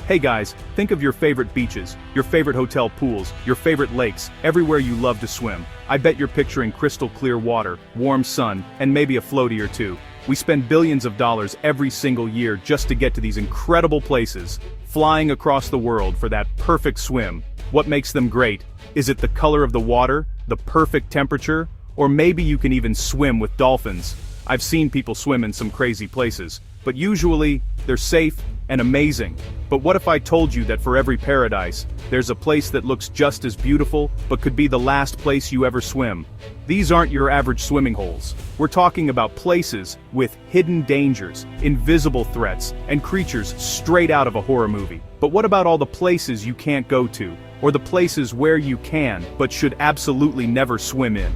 Hey guys, think of your favorite beaches, your favorite hotel pools, your favorite lakes, everywhere you love to swim. I bet you're picturing crystal clear water, warm sun, and maybe a floaty or two. We spend billions of dollars every single year just to get to these incredible places, flying across the world for that perfect swim. What makes them great? Is it the color of the water, the perfect temperature, or maybe you can even swim with dolphins? I've seen people swim in some crazy places, but usually, they're safe and amazing. But what if I told you that for every paradise, there's a place that looks just as beautiful, but could be the last place you ever swim? These aren't your average swimming holes. We're talking about places with hidden dangers, invisible threats, and creatures straight out of a horror movie. But what about all the places you can't go to, or the places where you can, but should absolutely never swim in?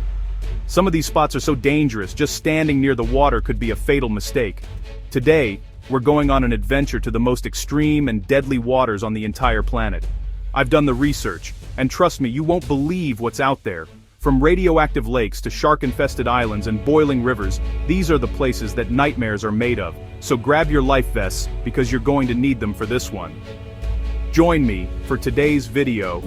Some of these spots are so dangerous, just standing near the water could be a fatal mistake. Today, we're going on an adventure to the most extreme and deadly waters on the entire planet. I've done the research, and trust me, you won't believe what's out there. From radioactive lakes to shark-infested islands and boiling rivers, these are the places that nightmares are made of. So grab your life vests, because you're going to need them for this one. Join me for today's video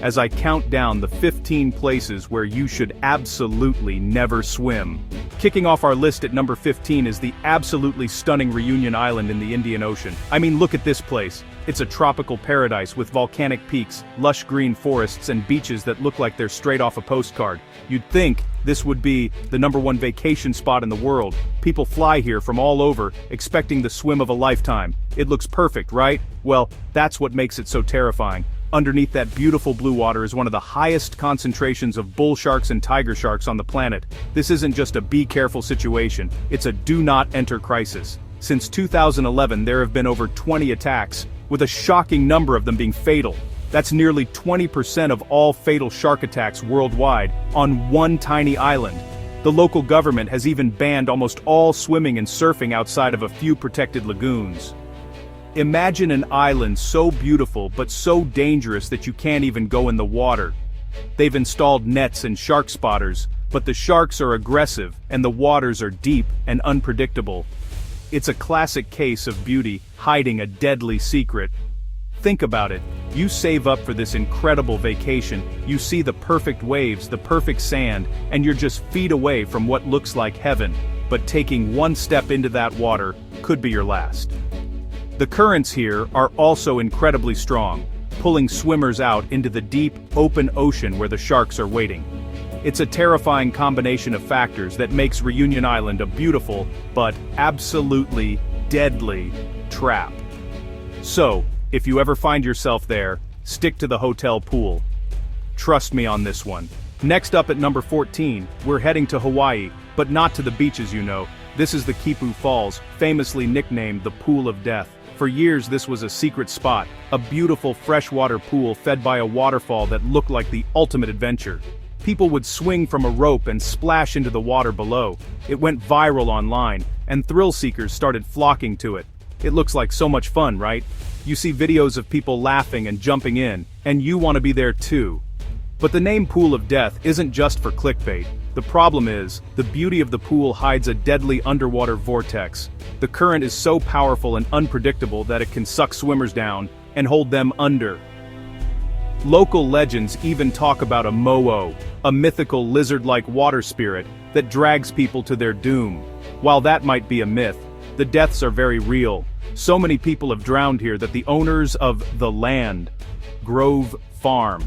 as I count down the 15 places where you should absolutely never swim. Kicking off our list at number 15 is the absolutely stunning Reunion Island in the Indian Ocean. I mean, look at this place. It's a tropical paradise with volcanic peaks, lush green forests, and beaches that look like they're straight off a postcard. You'd think this would be the #1 vacation spot in the world. People fly here from all over, expecting the swim of a lifetime. It looks perfect, right? Well, that's what makes it so terrifying. Underneath that beautiful blue water is one of the highest concentrations of bull sharks and tiger sharks on the planet. This isn't just a be careful situation, it's a do not enter crisis. Since 2011 there have been over 20 attacks, with a shocking number of them being fatal. That's nearly 20% of all fatal shark attacks worldwide, on one tiny island. The local government has even banned almost all swimming and surfing outside of a few protected lagoons. Imagine an island so beautiful but so dangerous that you can't even go in the water. They've installed nets and shark spotters, but the sharks are aggressive and the waters are deep and unpredictable. It's a classic case of beauty hiding a deadly secret. Think about it. You save up for this incredible vacation, you see the perfect waves, the perfect sand, and you're just feet away from what looks like heaven. But taking one step into that water could be your last. The currents here are also incredibly strong, pulling swimmers out into the deep, open ocean where the sharks are waiting. It's a terrifying combination of factors that makes Reunion Island a beautiful, but absolutely deadly trap. So, if you ever find yourself there, stick to the hotel pool. Trust me on this one. Next up at number 14, we're heading to Hawaii, but not to the beaches you know. This is the Kipu Falls, famously nicknamed the Pool of Death. For years this was a secret spot, a beautiful freshwater pool fed by a waterfall that looked like the ultimate adventure. People would swing from a rope and splash into the water below. It went viral online, and thrill seekers started flocking to it. It looks like so much fun, right? You see videos of people laughing and jumping in, and you want to be there too. But the name Pool of Death isn't just for clickbait. The problem is, the beauty of the pool hides a deadly underwater vortex. The current is so powerful and unpredictable that it can suck swimmers down and hold them under. Local legends even talk about a mo'o, a mythical lizard-like water spirit that drags people to their doom. While that might be a myth, the deaths are very real. So many people have drowned here that the owners of the land, Grove Farm,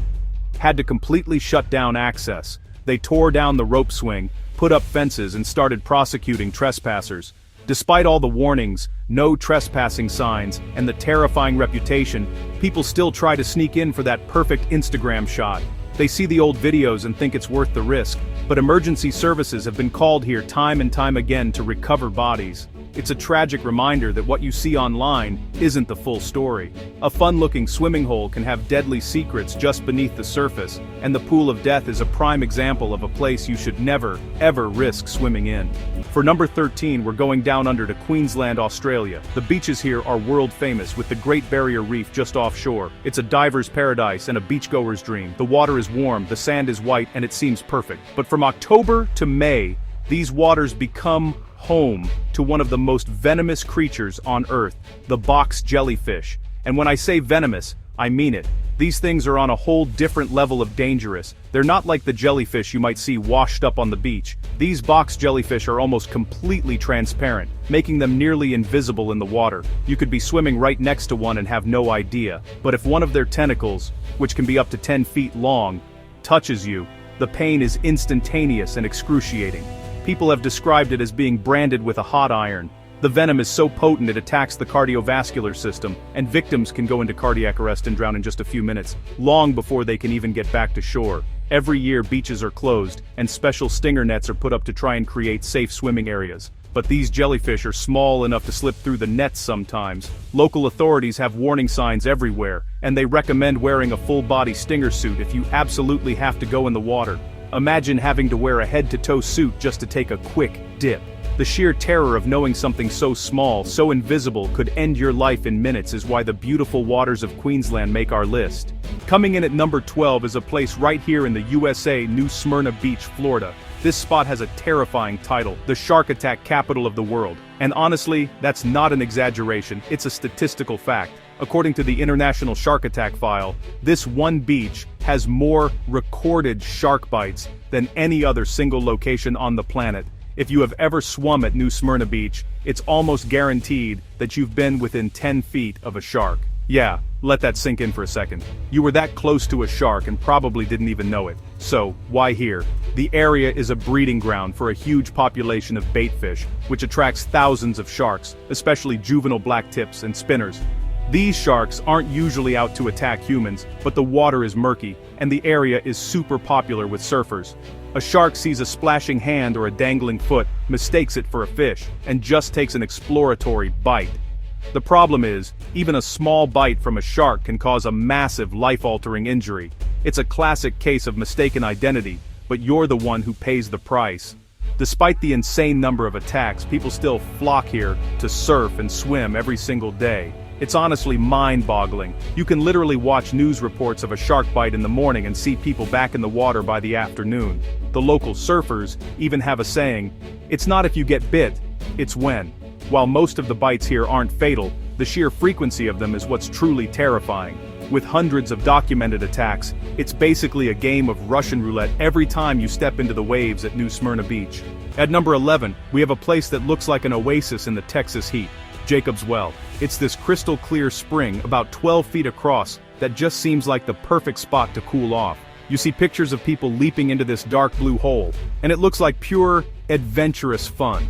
had to completely shut down access. They tore down the rope swing, put up fences, and started prosecuting trespassers. Despite all the warnings, no trespassing signs, and the terrifying reputation, people still try to sneak in for that perfect Instagram shot. They see the old videos and think it's worth the risk, but emergency services have been called here time and time again to recover bodies. It's a tragic reminder that what you see online isn't the full story. A fun-looking swimming hole can have deadly secrets just beneath the surface, and the Pool of Death is a prime example of a place you should never, ever risk swimming in. For number 13, we're going down under to Queensland, Australia. The beaches here are world famous, with the Great Barrier Reef just offshore. It's a diver's paradise and a beachgoer's dream. The water is warm, the sand is white, and it seems perfect. But from October to May, these waters become home to one of the most venomous creatures on Earth, the box jellyfish. And when I say venomous, I mean it. These things are on a whole different level of dangerous. They're not like the jellyfish you might see washed up on the beach. These box jellyfish are almost completely transparent, making them nearly invisible in the water. You could be swimming right next to one and have no idea. But if one of their tentacles, which can be up to 10 feet long, touches you, the pain is instantaneous and excruciating. People have described it as being branded with a hot iron. The venom is so potent it attacks the cardiovascular system, and victims can go into cardiac arrest and drown in just a few minutes, long before they can even get back to shore. Every year beaches are closed, and special stinger nets are put up to try and create safe swimming areas. But these jellyfish are small enough to slip through the nets sometimes. Local authorities have warning signs everywhere, and they recommend wearing a full-body stinger suit if you absolutely have to go in the water. Imagine having to wear a head-to-toe suit just to take a quick dip. The sheer terror of knowing something so small, so invisible, could end your life in minutes is why the beautiful waters of Queensland make our list. Coming in at number 12 is a place right here in the USA, New Smyrna Beach, Florida. This spot has a terrifying title, the shark attack capital of the world. And honestly, that's not an exaggeration, it's a statistical fact. According to the International Shark Attack File, this one beach has more recorded shark bites than any other single location on the planet. If you have ever swum at New Smyrna Beach, it's almost guaranteed that you've been within 10 feet of a shark. Yeah, let that sink in for a second. You were that close to a shark and probably didn't even know it. So, why here? The area is a breeding ground for a huge population of baitfish, which attracts thousands of sharks, especially juvenile black tips and spinners. These sharks aren't usually out to attack humans, but the water is murky, and the area is super popular with surfers. A shark sees a splashing hand or a dangling foot, mistakes it for a fish, and just takes an exploratory bite. The problem is, even a small bite from a shark can cause a massive life-altering injury. It's a classic case of mistaken identity, but you're the one who pays the price. Despite the insane number of attacks, people still flock here to surf and swim every single day. It's honestly mind-boggling. You can literally watch news reports of a shark bite in the morning and see people back in the water by the afternoon. The local surfers even have a saying, "It's not if you get bit, it's when." While most of the bites here aren't fatal, the sheer frequency of them is what's truly terrifying. With hundreds of documented attacks, it's basically a game of Russian roulette every time you step into the waves at New Smyrna Beach. At number 11, we have a place that looks like an oasis in the Texas heat. Jacob's Well. It's this crystal clear spring about 12 feet across that just seems like the perfect spot to cool off. You see pictures of people leaping into this dark blue hole, and it looks like pure, adventurous fun.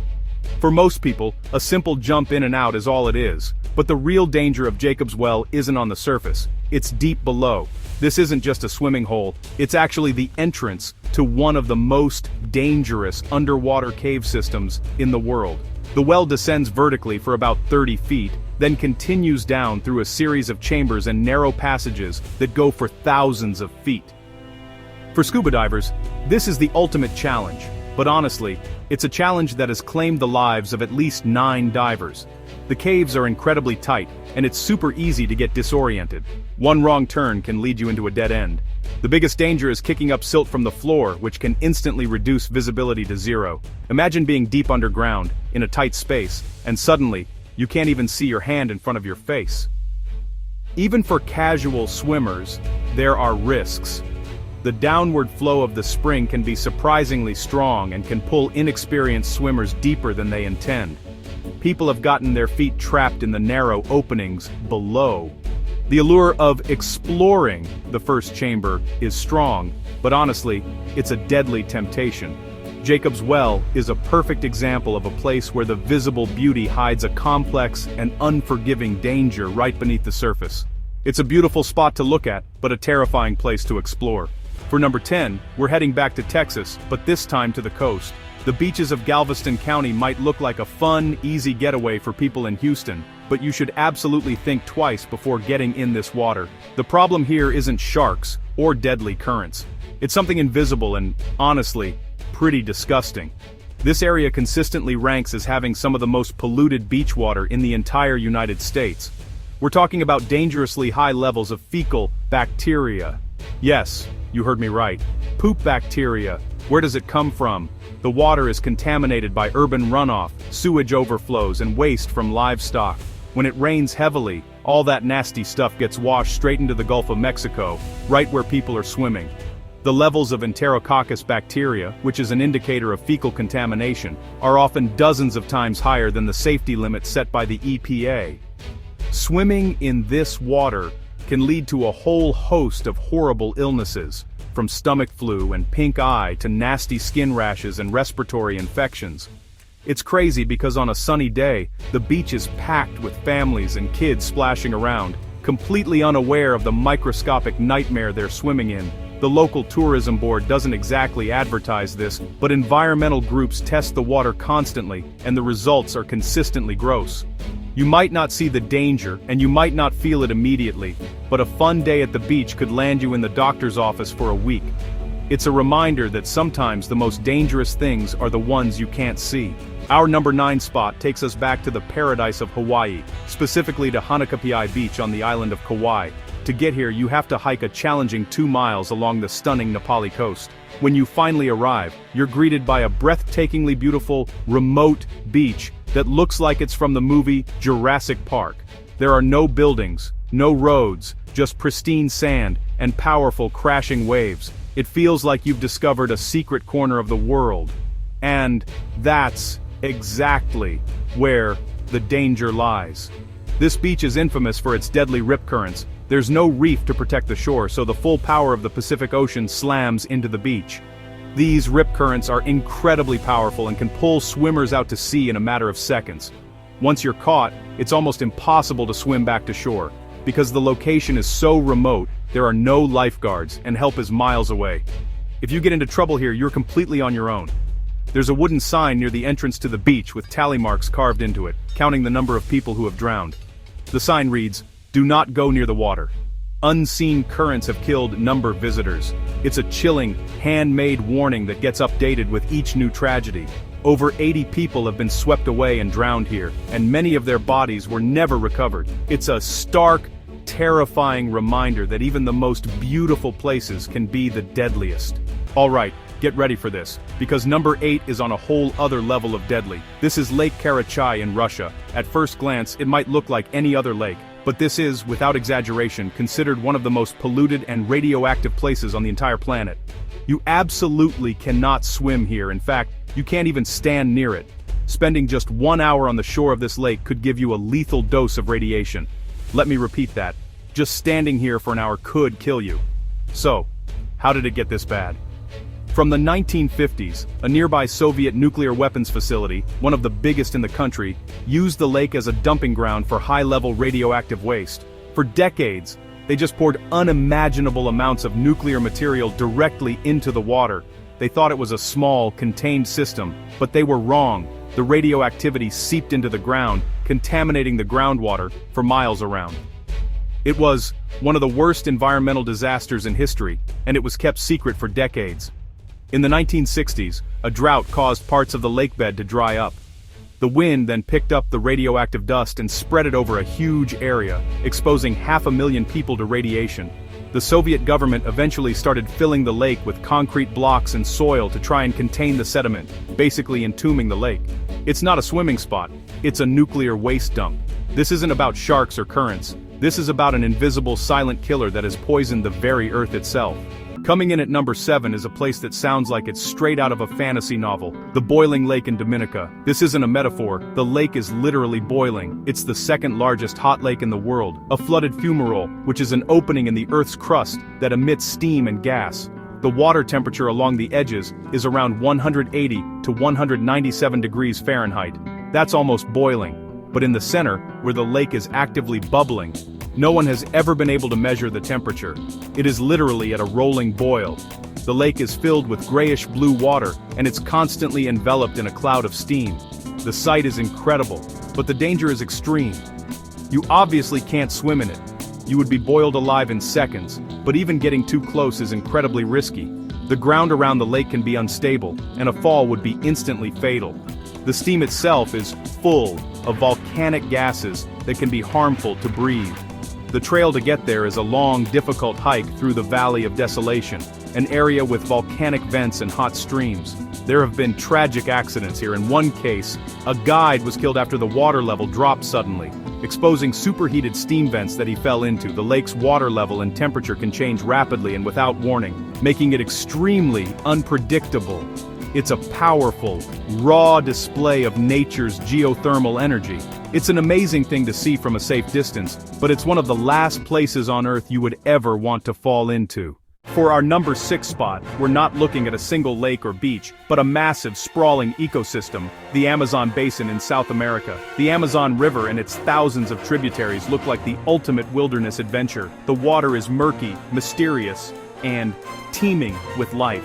For most people, a simple jump in and out is all it is, but the real danger of Jacob's Well isn't on the surface, it's deep below. This isn't just a swimming hole, it's actually the entrance to one of the most dangerous underwater cave systems in the world. The well descends vertically for about 30 feet, then continues down through a series of chambers and narrow passages that go for thousands of feet. For scuba divers, this is the ultimate challenge, but honestly, it's a challenge that has claimed the lives of at least 9 divers. The caves are incredibly tight, and it's super easy to get disoriented. One wrong turn can lead you into a dead end. The biggest danger is kicking up silt from the floor, which can instantly reduce visibility to zero. Imagine being deep underground, in a tight space, and suddenly, you can't even see your hand in front of your face. Even for casual swimmers, there are risks. The downward flow of the spring can be surprisingly strong and can pull inexperienced swimmers deeper than they intend. People have gotten their feet trapped in the narrow openings below. The allure of exploring the first chamber is strong, but honestly, it's a deadly temptation. Jacob's Well is a perfect example of a place where the visible beauty hides a complex and unforgiving danger right beneath the surface. It's a beautiful spot to look at, but a terrifying place to explore. For number 10, we're heading back to Texas, but this time to the coast. The beaches of Galveston County might look like a fun, easy getaway for people in Houston, but you should absolutely think twice before getting in this water. The problem here isn't sharks or deadly currents. It's something invisible and, honestly, pretty disgusting. This area consistently ranks as having some of the most polluted beach water in the entire United States. We're talking about dangerously high levels of fecal bacteria. Yes, you heard me right. Poop bacteria. Where does it come from? The water is contaminated by urban runoff, sewage overflows, and waste from livestock. When it rains heavily, All that nasty stuff gets washed straight into the Gulf of Mexico, right where people are swimming. The levels of Enterococcus bacteria, which is an indicator of fecal contamination, are often dozens of times higher than the safety limit set by the EPA. Swimming in this water can lead to a whole host of horrible illnesses, from stomach flu and pink eye to nasty skin rashes and respiratory infections. It's crazy because on a sunny day, the beach is packed with families and kids splashing around, completely unaware of the microscopic nightmare they're swimming in. The local tourism board doesn't exactly advertise this, but environmental groups test the water constantly, and the results are consistently gross. You might not see the danger, and you might not feel it immediately, but a fun day at the beach could land you in the doctor's office for a week. It's a reminder that sometimes the most dangerous things are the ones you can't see. Our number 9 spot takes us back to the paradise of Hawaii, specifically to Hanakapiai Beach on the island of Kauai. To get here, you have to hike a challenging 2 miles along the stunning Nepali coast. When you finally arrive, you're greeted by a breathtakingly beautiful, remote beach that looks like it's from the movie Jurassic Park. There are no buildings, no roads, just pristine sand and powerful crashing waves. It feels like you've discovered a secret corner of the world. And that's exactly where the danger lies. This beach is infamous for its deadly rip currents. There's no reef to protect the shore, so the full power of the Pacific Ocean slams into the beach. These rip currents are incredibly powerful and can pull swimmers out to sea in a matter of seconds. Once you're caught, it's almost impossible to swim back to shore. Because the location is so remote, there are no lifeguards, and help is miles away. If you get into trouble here, you're completely on your own. There's a wooden sign near the entrance to the beach with tally marks carved into it, counting the number of people who have drowned. The sign reads, "Do not go near the water. Unseen currents have killed number visitors." It's a chilling, handmade warning that gets updated with each new tragedy. Over 80 people have been swept away and drowned here, and many of their bodies were never recovered. It's a stark, terrifying reminder that even the most beautiful places can be the deadliest. Alright, get ready for this, because number 8 is on a whole other level of deadly. This is Lake Karachay in Russia. At first glance, it might look like any other lake, but this is, without exaggeration, considered one of the most polluted and radioactive places on the entire planet. You absolutely cannot swim here. In fact, you can't even stand near it. Spending just 1 hour on the shore of this lake could give you a lethal dose of radiation. Let me repeat that. Just standing here for an hour could kill you. So, how did it get this bad? From the 1950s, a nearby Soviet nuclear weapons facility, one of the biggest in the country, used the lake as a dumping ground for high-level radioactive waste. For decades, they just poured unimaginable amounts of nuclear material directly into the water. They thought it was a small, contained system, but they were wrong. The radioactivity seeped into the ground, contaminating the groundwater for miles around. It was one of the worst environmental disasters in history, and it was kept secret for decades. In the 1960s, a drought caused parts of the lakebed to dry up. The wind then picked up the radioactive dust and spread it over a huge area, exposing 500,000 people to radiation. The Soviet government eventually started filling the lake with concrete blocks and soil to try and contain the sediment, basically entombing the lake. It's not a swimming spot, it's a nuclear waste dump. This isn't about sharks or currents. This is about an invisible silent killer that has poisoned the very earth itself. Coming in at number 7 is a place that sounds like it's straight out of a fantasy novel, the boiling lake in Dominica. This isn't a metaphor, the lake is literally boiling. It's the second largest hot lake in the world, a flooded fumarole, which is an opening in the Earth's crust that emits steam and gas. The water temperature along the edges is around 180 to 197 degrees Fahrenheit. That's almost boiling. But in the center, where the lake is actively bubbling, no one has ever been able to measure the temperature. It is literally at a rolling boil. The lake is filled with grayish-blue water, and it's constantly enveloped in a cloud of steam. The sight is incredible, but the danger is extreme. You obviously can't swim in it. You would be boiled alive in seconds, but even getting too close is incredibly risky. The ground around the lake can be unstable, and a fall would be instantly fatal. The steam itself is full of volcanic gases that can be harmful to breathe. The trail to get there is a long, difficult hike through the Valley of Desolation, an area with volcanic vents and hot streams. There have been tragic accidents here. In one case, a guide was killed after the water level dropped suddenly. exposing superheated steam vents that he fell into. The lake's water level and temperature can change rapidly and without warning, making it extremely unpredictable. It's a powerful, raw display of nature's geothermal energy. It's an amazing thing to see from a safe distance, but it's one of the last places on Earth you would ever want to fall into. For our number 6 spot, we're not looking at a single lake or beach, but a massive, sprawling ecosystem, the Amazon basin in South America. The Amazon River and its thousands of tributaries look like the ultimate wilderness adventure. The water is murky, mysterious, and teeming with life.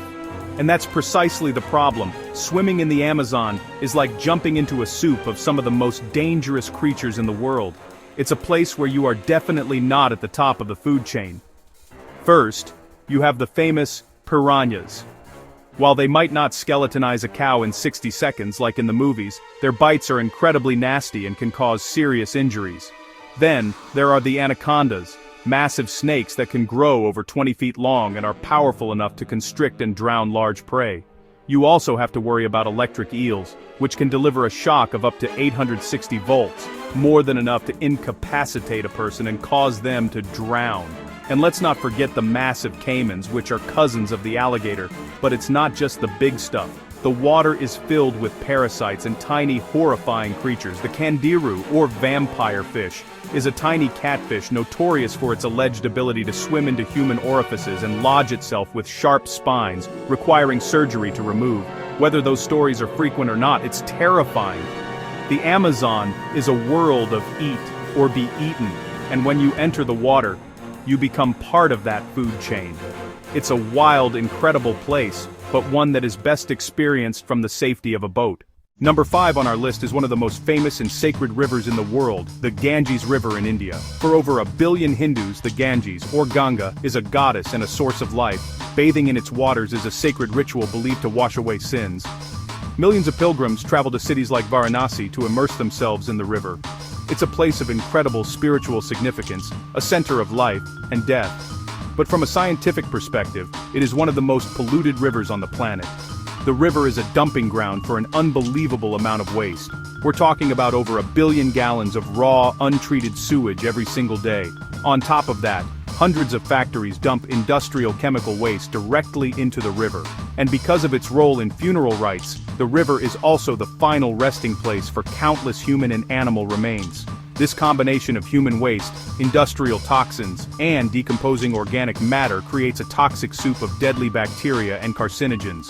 And that's precisely the problem. Swimming in the Amazon is like jumping into a soup of some of the most dangerous creatures in the world. It's a place where you are definitely not at the top of the food chain. First, you have the famous piranhas. While they might not skeletonize a cow in 60 seconds like in the movies, their bites are incredibly nasty and can cause serious injuries. Then, there are the anacondas. Massive snakes that can grow over 20 feet long and are powerful enough to constrict and drown large prey. You also have to worry about electric eels, which can deliver a shock of up to 860 volts, more than enough to incapacitate a person and cause them to drown. And let's not forget the massive caimans, which are cousins of the alligator, but it's not just the big stuff. The water is filled with parasites and tiny, horrifying creatures. The candiru, or vampire fish, is a tiny catfish notorious for its alleged ability to swim into human orifices and lodge itself with sharp spines, requiring surgery to remove. Whether those stories are frequent or not, it's terrifying. The Amazon is a world of eat or be eaten, and when you enter the water, you become part of that food chain. It's a wild, incredible place, but one that is best experienced from the safety of a boat. Number 5 on our list is one of the most famous and sacred rivers in the world, the Ganges River in India. For over 1 billion Hindus, the Ganges, or Ganga, is a goddess and a source of life. Bathing in its waters is a sacred ritual believed to wash away sins. Millions of pilgrims travel to cities like Varanasi to immerse themselves in the river. It's a place of incredible spiritual significance, a center of life and death. But from a scientific perspective, it is one of the most polluted rivers on the planet. The river is a dumping ground for an unbelievable amount of waste. We're talking about over 1 billion gallons of raw, untreated sewage every single day. On top of that, hundreds of factories dump industrial chemical waste directly into the river. And because of its role in funeral rites, the river is also the final resting place for countless human and animal remains. This combination of human waste, industrial toxins, and decomposing organic matter creates a toxic soup of deadly bacteria and carcinogens.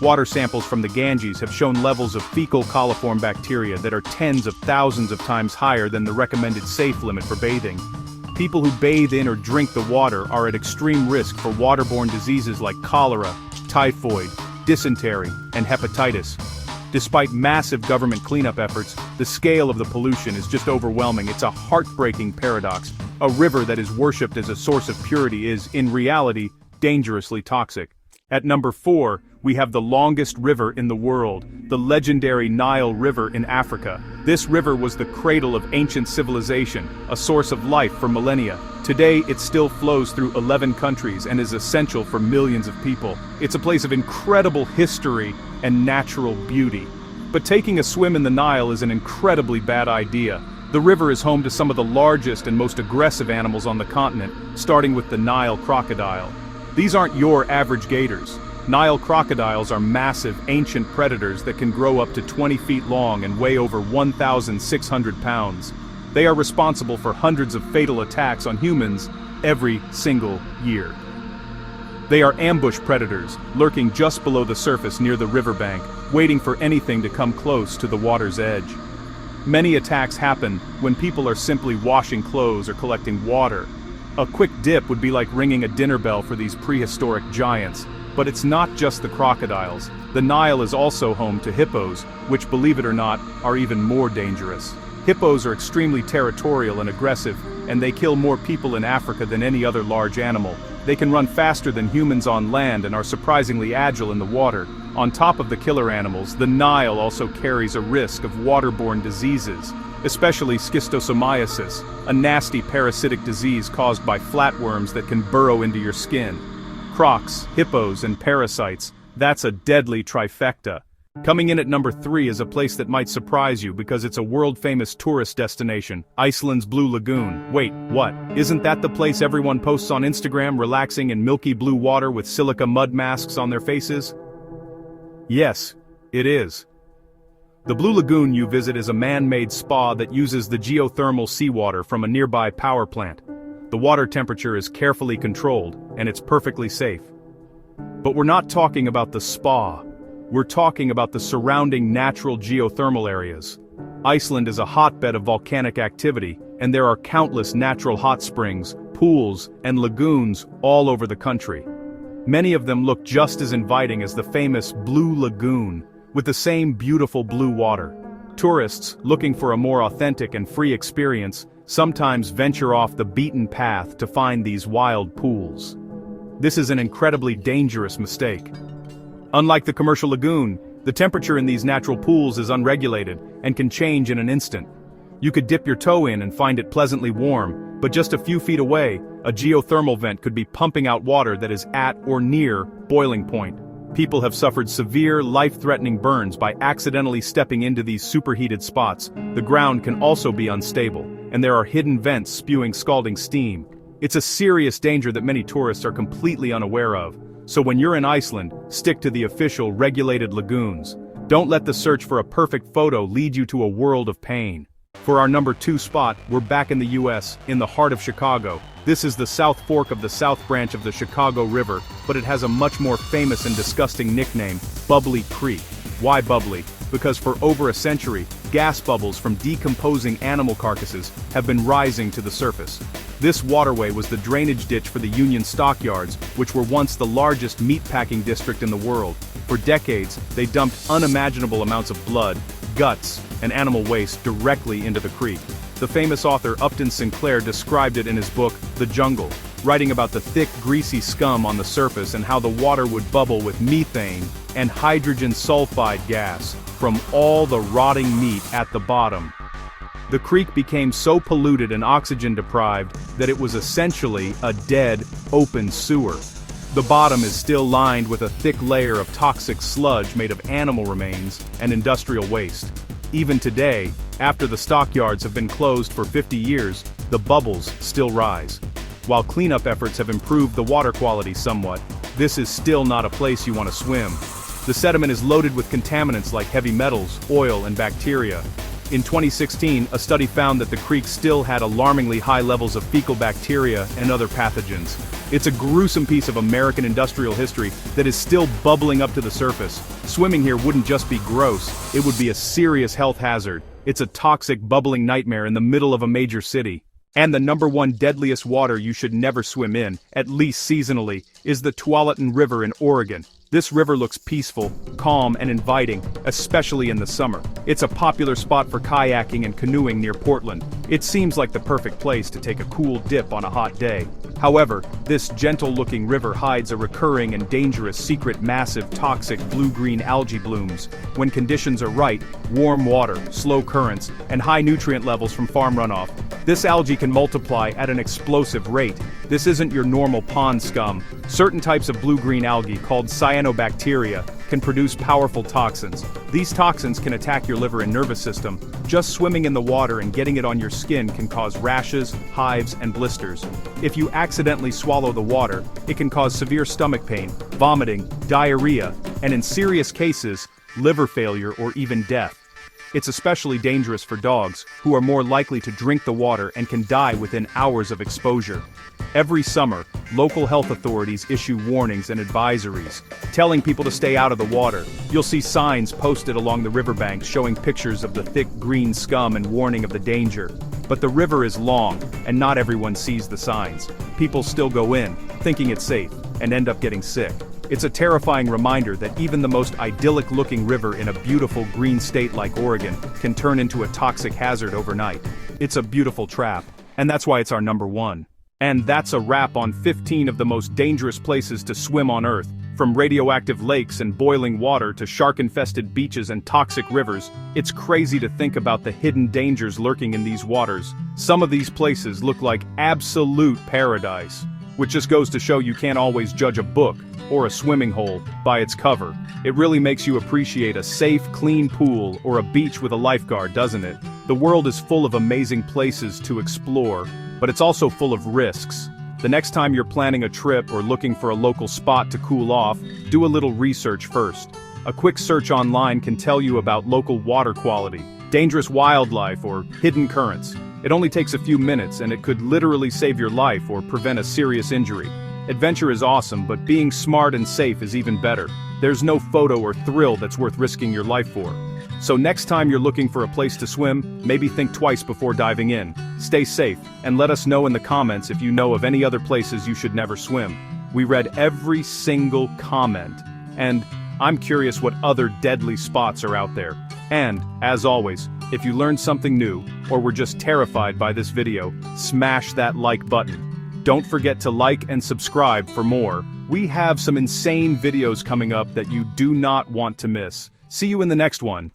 Water samples from the Ganges have shown levels of fecal coliform bacteria that are tens of thousands of times higher than the recommended safe limit for bathing. People who bathe in or drink the water are at extreme risk for waterborne diseases like cholera, typhoid, dysentery, and hepatitis. Despite massive government cleanup efforts, the scale of the pollution is just overwhelming. It's a heartbreaking paradox. A river that is worshipped as a source of purity is, in reality, dangerously toxic. At number 4, we have the longest river in the world, the legendary Nile River in Africa. This river was the cradle of ancient civilization, a source of life for millennia. Today, it still flows through 11 countries and is essential for millions of people. It's a place of incredible history and natural beauty. But taking a swim in the Nile is an incredibly bad idea. The river is home to some of the largest and most aggressive animals on the continent, starting with the Nile crocodile. These aren't your average gators. Nile crocodiles are massive, ancient predators that can grow up to 20 feet long and weigh over 1,600 pounds. They are responsible for hundreds of fatal attacks on humans every single year. They are ambush predators, lurking just below the surface near the riverbank, waiting for anything to come close to the water's edge. Many attacks happen when people are simply washing clothes or collecting water. A quick dip would be like ringing a dinner bell for these prehistoric giants. But it's not just the crocodiles. The Nile is also home to hippos, which, believe it or not, are even more dangerous. Hippos are extremely territorial and aggressive, and they kill more people in Africa than any other large animal. They can run faster than humans on land and are surprisingly agile in the water. On top of the killer animals, the Nile also carries a risk of waterborne diseases, especially schistosomiasis, a nasty parasitic disease caused by flatworms that can burrow into your skin. Crocs, hippos, and parasites, that's a deadly trifecta. Coming in at number 3 is a place that might surprise you because it's a world-famous tourist destination, Iceland's Blue Lagoon. Wait, what? Isn't that the place everyone posts on Instagram relaxing in milky blue water with silica mud masks on their faces? Yes, it is. The Blue Lagoon you visit is a man-made spa that uses the geothermal seawater from a nearby power plant. The water temperature is carefully controlled, and it's perfectly safe. But we're not talking about the spa. We're talking about the surrounding natural geothermal areas. Iceland is a hotbed of volcanic activity, and there are countless natural hot springs, pools, and lagoons all over the country. Many of them look just as inviting as the famous Blue Lagoon, with the same beautiful blue water. Tourists, looking for a more authentic and free experience, sometimes venture off the beaten path to find these wild pools. This is an incredibly dangerous mistake. Unlike the commercial lagoon, the temperature in these natural pools is unregulated and can change in an instant. You could dip your toe in and find it pleasantly warm, but just a few feet away, a geothermal vent could be pumping out water that is at or near boiling point. People have suffered severe, life-threatening burns by accidentally stepping into these superheated spots. The ground can also be unstable, and there are hidden vents spewing scalding steam. It's a serious danger that many tourists are completely unaware of. So when you're in Iceland, stick to the official regulated lagoons. Don't let the search for a perfect photo lead you to a world of pain. For our number 2 spot, we're back in the US, in the heart of Chicago. This is the South Fork of the South Branch of the Chicago River, but it has a much more famous and disgusting nickname, Bubbly Creek. Why bubbly? Because for over a century, gas bubbles from decomposing animal carcasses have been rising to the surface. This waterway was the drainage ditch for the Union stockyards, which were once the largest meatpacking district in the world. For decades, they dumped unimaginable amounts of blood, guts, and animal waste directly into the creek. The famous author Upton Sinclair described it in his book, The Jungle, writing about the thick, greasy scum on the surface and how the water would bubble with methane and hydrogen sulfide gas from all the rotting meat at the bottom. The creek became so polluted and oxygen-deprived that it was essentially a dead, open sewer. The bottom is still lined with a thick layer of toxic sludge made of animal remains and industrial waste. Even today, after the stockyards have been closed for 50 years, the bubbles still rise. While cleanup efforts have improved the water quality somewhat, this is still not a place you want to swim. The sediment is loaded with contaminants like heavy metals, oil, and bacteria. In 2016, a study found that the creek still had alarmingly high levels of fecal bacteria and other pathogens. It's a gruesome piece of American industrial history that is still bubbling up to the surface. Swimming here wouldn't just be gross, it would be a serious health hazard. It's a toxic, bubbling nightmare in the middle of a major city. And the number 1 deadliest water you should never swim in, at least seasonally, is the Tualatin River in Oregon. This river looks peaceful, calm, and inviting, especially in the summer. It's a popular spot for kayaking and canoeing near Portland. It seems like the perfect place to take a cool dip on a hot day. However, this gentle-looking river hides a recurring and dangerous secret massive toxic blue-green algae blooms. When conditions are right, warm water, slow currents, and high nutrient levels from farm runoff, this algae can multiply at an explosive rate. This isn't your normal pond scum. Certain types of blue-green algae, called cyanobacteria, can produce powerful toxins. These toxins can attack your liver and nervous system. Just swimming in the water and getting it on your skin can cause rashes, hives, and blisters. If you accidentally swallow the water, it can cause severe stomach pain, vomiting, diarrhea, and in serious cases, liver failure or even death. It's especially dangerous for dogs, who are more likely to drink the water and can die within hours of exposure. Every summer, local health authorities issue warnings and advisories, telling people to stay out of the water. You'll see signs posted along the riverbanks showing pictures of the thick green scum and warning of the danger. But the river is long, and not everyone sees the signs. People still go in, thinking it's safe, and end up getting sick. It's a terrifying reminder that even the most idyllic-looking river in a beautiful green state like Oregon can turn into a toxic hazard overnight. It's a beautiful trap, and that's why it's our number 1. And that's a wrap on 15 of the most dangerous places to swim on Earth. From radioactive lakes and boiling water to shark-infested beaches and toxic rivers, it's crazy to think about the hidden dangers lurking in these waters. Some of these places look like absolute paradise. which just goes to show you can't always judge a book or a swimming hole by its cover. It really makes you appreciate a safe, clean pool or a beach with a lifeguard, doesn't it? The world is full of amazing places to explore, but it's also full of risks. The next time you're planning a trip or looking for a local spot to cool off, do a little research first. A quick search online can tell you about local water quality, dangerous wildlife, or hidden currents. It only takes a few minutes and it could literally save your life or prevent a serious injury. Adventure is awesome, but being smart and safe is even better. There's no photo or thrill that's worth risking your life for. So next time you're looking for a place to swim, maybe think twice before diving in. Stay safe, and let us know in the comments if you know of any other places you should never swim. We read every single comment, and I'm curious what other deadly spots are out there. And, as always, if you learned something new, or were just terrified by this video, smash that like button. Don't forget to like and subscribe for more. We have some insane videos coming up that you do not want to miss. See you in the next one.